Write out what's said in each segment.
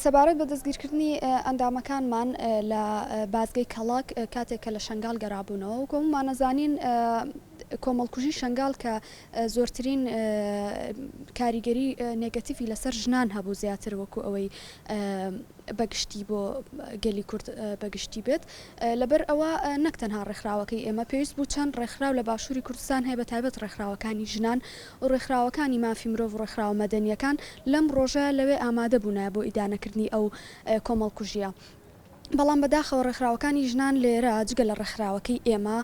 سەبارەت بە دەستگیرکردنی ئەندامەکانمان لە بازگەی کەڵک کاتێک کە لە شنگال گەڕابوونەوە و کۆممانە زانین کۆمەڵکوژی شنگال کە زۆرترین کاریگەری نێگەتیفی لەسەر ژنان هەبوو زیاتر وەکو ئەوەی بەگشتی بۆ گەلی کورد بەگشتی بێت لەبەر ئەوە نەک تەنها ڕێکخراوەکەی ئێمە پێویست بوو چەند ڕێکخراو لە باشووری کوردستان هەیە بە تایبەت ڕێکخراوەکانی ژنان و ڕێکخراوەکانی مافی مرۆڤ و ڕێکخراوە مەدەنیەکان لەم ڕۆژە لەوێ ئامادە بوونە بۆ ئیدانەکردنی ئەو کۆمەڵکوژیە. بەڵام بەداخەوە ڕێکخراوەکانی ژنان لێرە جگە لە ڕێکخراوەکەی ئێمە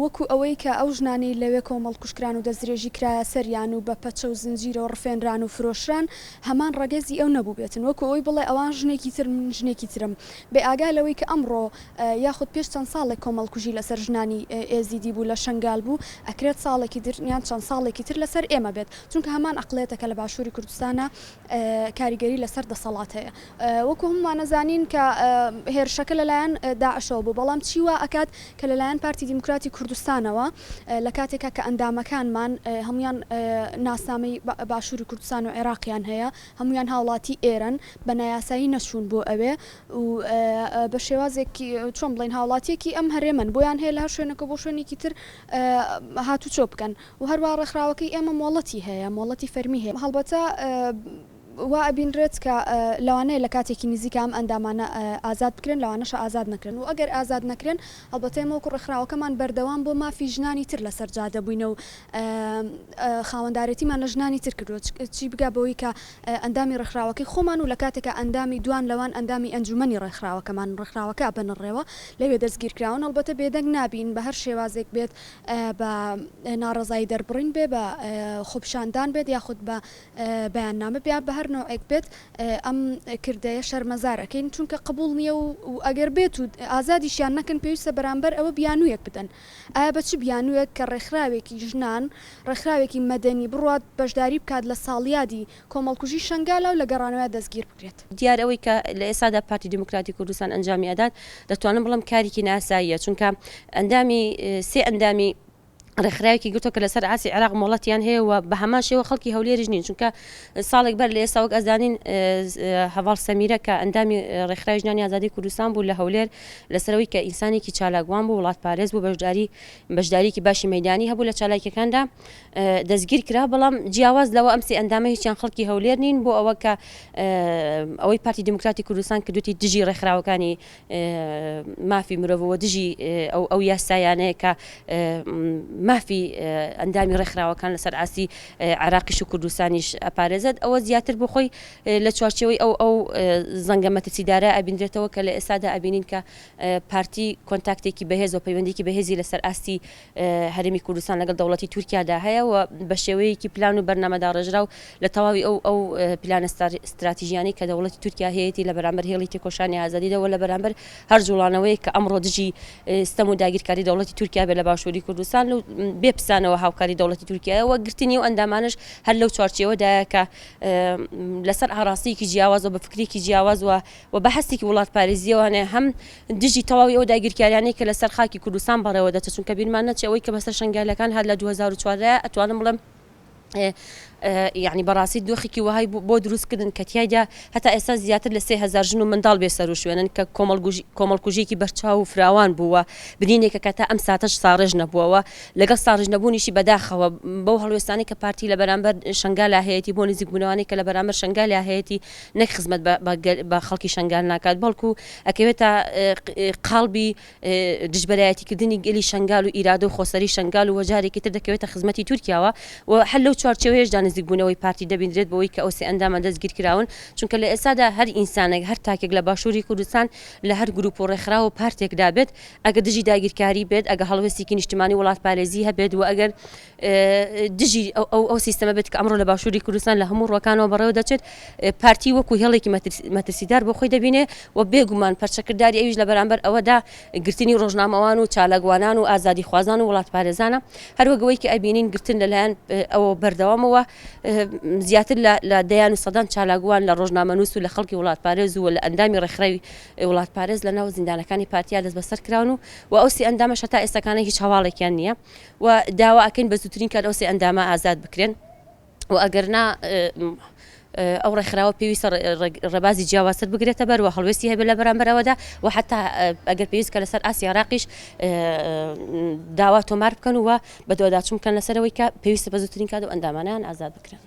وەکو ئەوەی کە ئەو ژنانی لەوێ کۆمەڵکوشکران و دەستدرێژی کرایە سەریان و بە پەچە و زنجیرە و ڕفێنران و فرۆشران هەمان ڕەگەزی ئەو نەبوو بێتن وەکو ئەوی بڵێ ئەوان ژنێکی تر من ژنێکی ترم بێ ئاگای لەوەی کە ئەمڕۆ یاخود پێش چەند ساڵێک کۆمەڵکوژی لەسەر ژنانی ئێزیدی بوو لە شنگال بوو ئەکرێت ساڵێکی درنیان چەند ساڵێکی تر لەسەر ئێمە بێت چونکە هەمان ئەقلێتەکە لە باشووری کوردستانە کاریگەری لەسەر دەسەڵات هەیە وەکو هەمووانەزانین کە هێرشەکە لەلایەن داعشەوە بوو بەڵام چیوە ئەکات کە لەلایەن پارتی دیموکراتی کوردستانەوە لە کاتێکە کە ئەندامەکانمان هەمویان ناسنامەی باشووری کوردستان و عێراقیان هەیە هەمویان هاوڵاتی ئێرن بە نایاسایی نەچوون بۆ ئەوێ و بە شێوازێکی چۆن بڵین هاوڵاتیەکی ئەم هەرێمن بۆیان هەیە لە هەر شوێنەکە بۆ شوێنێکی تر هاتوو چۆ بکەن و هەروە ڕێکخراوەکەی ئێمە مۆڵەتی هەیە مۆڵەتی فەرمی هەیە هەڵبەتە وا ئەبینرێت کە لەوانەیە لە کاتێکی نزیکە ئەم ئەندامانە ئازاد بکرێن لەوانەش ئازاد نەکرێن و ئەگەر ئازاد نەکرێن هەڵبەتە ئێمە وەکو ڕێکخراوەکەمان بەردەوام بۆ مافی ژنانی تر لەسەر جادە بووینە و خاوەندارێتیمان لە ژنانی تر کردووە چی بگا بەوەی کە ئەندامی ڕێکخراوەکەی خۆمان و لە کاتێکە ئەندامی دوان لەوان ئەندامی ئەنجومەنی ڕێکخراوەکەمان ڕێکخراوەکە بنڕێەوە لەوێ دەستگیرکراون هەڵبەتە بێدەنگ نابین بە هەر شێوازێک بێت بە ناڕەزایی دەربڕین بێ بە خۆپشاندان بێت یاخود بە بەیاننامە بیا بە هەر نوعێک بێت ئەم کردەیە شەرمەزارەکەین چونکە قبول نییە و ئەگەر بێت و ئازادیشیان نەکەن پێویستە بەرامبەر ئەوە بیانوویەک بدەن ئایا بە چ بیانوویەک کە ڕێکخراوێکی ژنان ڕێکخراوێکی مەدەنی بڕات بەشداری بکات لە ساڵیادی کۆمەڵکوژی شنگالە و لە گەڕانەوە دەستگیر بکرێت دیار ئەوەی کە لە ئێسادا پارتی دیموکراتی کوردستان ئەنجامی ئەدات دەتوانم بڵم کارێکی ناساییە چونکە ئەندامی سێ ئەندامی ڕێکخراوێکی گرتووە کە لەسەر ئاسی عێراق مۆڵەتیان هەیە و بە هەمان شێوە خەڵکی هەولێریش نین چونکە ساڵێک بەر لە ئێستا وەک ئەزانین هەڤاڵ سەمیرە کە ئەندامی ڕێکخراوی ژنانی ئازادی کوردستان بوو لە هەولێر لەسەرەوەی کە ئینسانێکی چالاکوان بوو وڵات پارێز بوو بەشداریکی باشی مەیدانی هەبوو لە چالاکیەکاندا دەستگیر کرا بەڵام جیاواز لەوە ئەمسی ئەندامە هیچیان خەڵکی هەولێر نین بۆ ئەوە کە ئەوەی پارتی دیموکراتی کوردستان کردوتی دژی ڕێکخراوەکانی مافی مرۆڤەوە دژی ئەو یاسایانەیە کە مافی ئەندامی ڕێکخراوەکان لەسەر ئاسی عێراقیش و کوردستانیش ئەپارێزێت ئەوە زیاتر بۆ خۆی لە چوارچێوەی ئەو زەنگە مەترسیدارە ئەبینرێتەوە کە لە ئێستادا ئەبینین کە پارتی کۆنتاکتێکی بەهێز و پەیوەندێکی بەهێزی لەسەر ئاستی هەرێمی کوردستان لەگەڵ دەوڵەتی تورکیادا هەیە و بە شێوەیەکی پلان و بەرنامەدا ڕێژرا و لە تەواوی ئەو پلانە استراتیژیانی کە دەوڵەتی تورکیا هەیەی لە بەرامبەر هێڵی تێکۆشانی ئازادیدەوە لە بەرامبەر هەر جوڵانەوەی کە ئەمڕۆ دژی ستەم و داگیرکاری دەوڵەتی تورکیا بێ لە باشووری کوردستان و بێپسانەوە هاوکاری دەوڵەتی تورکیاەوە گرتنی و ئەندامانش هەر لەو چوارچێوەدایە کە لەسەر ئاڕاستیەکی جیاواز و بە فکرێکی جیاوازوە و بە هەستێکی وڵات پارێزیەوەنێ هەم دژی تەواوی ئەو داگیرکاریانەی کە لەسەر خاکی کوردستان بەڕێوە دەچێت چونکە بیرمان نەچێت ئەوەی کە بەسەر شنگالەکان هەر لە 2004 ئەتوانم بڵێم یعنی بەڕاستی دۆخێکی وهای بۆ دروستکردن کە تیایدا هەتا ئێستا زیاتر لە 3000 ژن و منداڵ بێ سەر و شوێنن کە کۆمەڵکوژێکی بەرچاو و فراوان بووە بنینێکە کە تا ئەم ساتەش ساڕێژ نەبووەوە لەگەڵ ساڕێژ نەبوونیشی بەداخەوە بەو هەڵوێستانی کە پارتی لە بەرامبەر شنگال هەیەی بۆ نزیک بوونەوەی کە لە بەرامبەر شنگال هەیەی نەک خزمەت بە خەڵکی شنگال ناکات بەڵکو ئەکەوێتە قاڵبی دژبەرایەتیکردنی گەلی شنگال و ئیرادە و خۆسەری شنگال و وەجارێکی تر دەکەوێتە خزمەتی تورکیاوە و هەر لەو چوارچێوەیەشدا نزیکبوونەوەی پارتی دەبینرێت بۆەوەی کە ئەوسێ ئەندامە دەستگیر کراون چونکە لە ئێستادا هەر ئینسانێک هەر تاکێک لە باشووری کوردستان لە هەر گروپ و ڕێکخرا و پارتێکدا بێت ئەگە دژی داگیرکاری بێت ئەگە هەڵوێستێکی نیشتیمانی وڵات پارێزی هەبێت و ئەگەر دژی ئەو سیستەمە بێت کە ئەمڕۆ لە باشووری کوردستان لە هەموو ڕۆکانەوە بەڕێوە دەچێت پارتی وەکو هێڵێکی مەترسیدار بۆ خۆی دەبینێ و بێگومان پەرچەکردداری ئەویش لە بەرامبەر ئەوەدا گرتنی ڕۆژنامەوان و چالاکوانان و ئازادی خوازان و وڵات پارێزانە هەروەگەوەی کە ئەبینین گرتن لەلایەن ئەوە بەردەوامەوە زیاتر لە دەیان و سەدان چالاگووان لە ڕۆژنامەنووس و لە خەڵکی وڵات پارێز و لە ئەندامی ڕێکخراوی وڵات پارێز لە ناو زیندانەکانی پارتیا دەست بەسەر کراون و ئەوسی ئەندامەش هەتا ئێستاکانە هیچ هەواڵێکیان نییە و داوا ئەکەین بە زووترین کار ئەوسی ئەندامە ئازاد بکرێن و ئەگەرنا ئەو ڕێکخراوە پێویستە ڕێبازی جیاوازتر بگرێتە بەر و هەڵوێستی هەبێت لە بەرامبەرەوەدا و حتا ئەگەر پێویست کە لەسەر ئاسی عێراقیش داوا تۆمار بکەن و بە دۆداچوو بکەن لەسەرەوەی کە پێویستە بە زووترین کات و ئەندامانیان ئازاد بکرێن.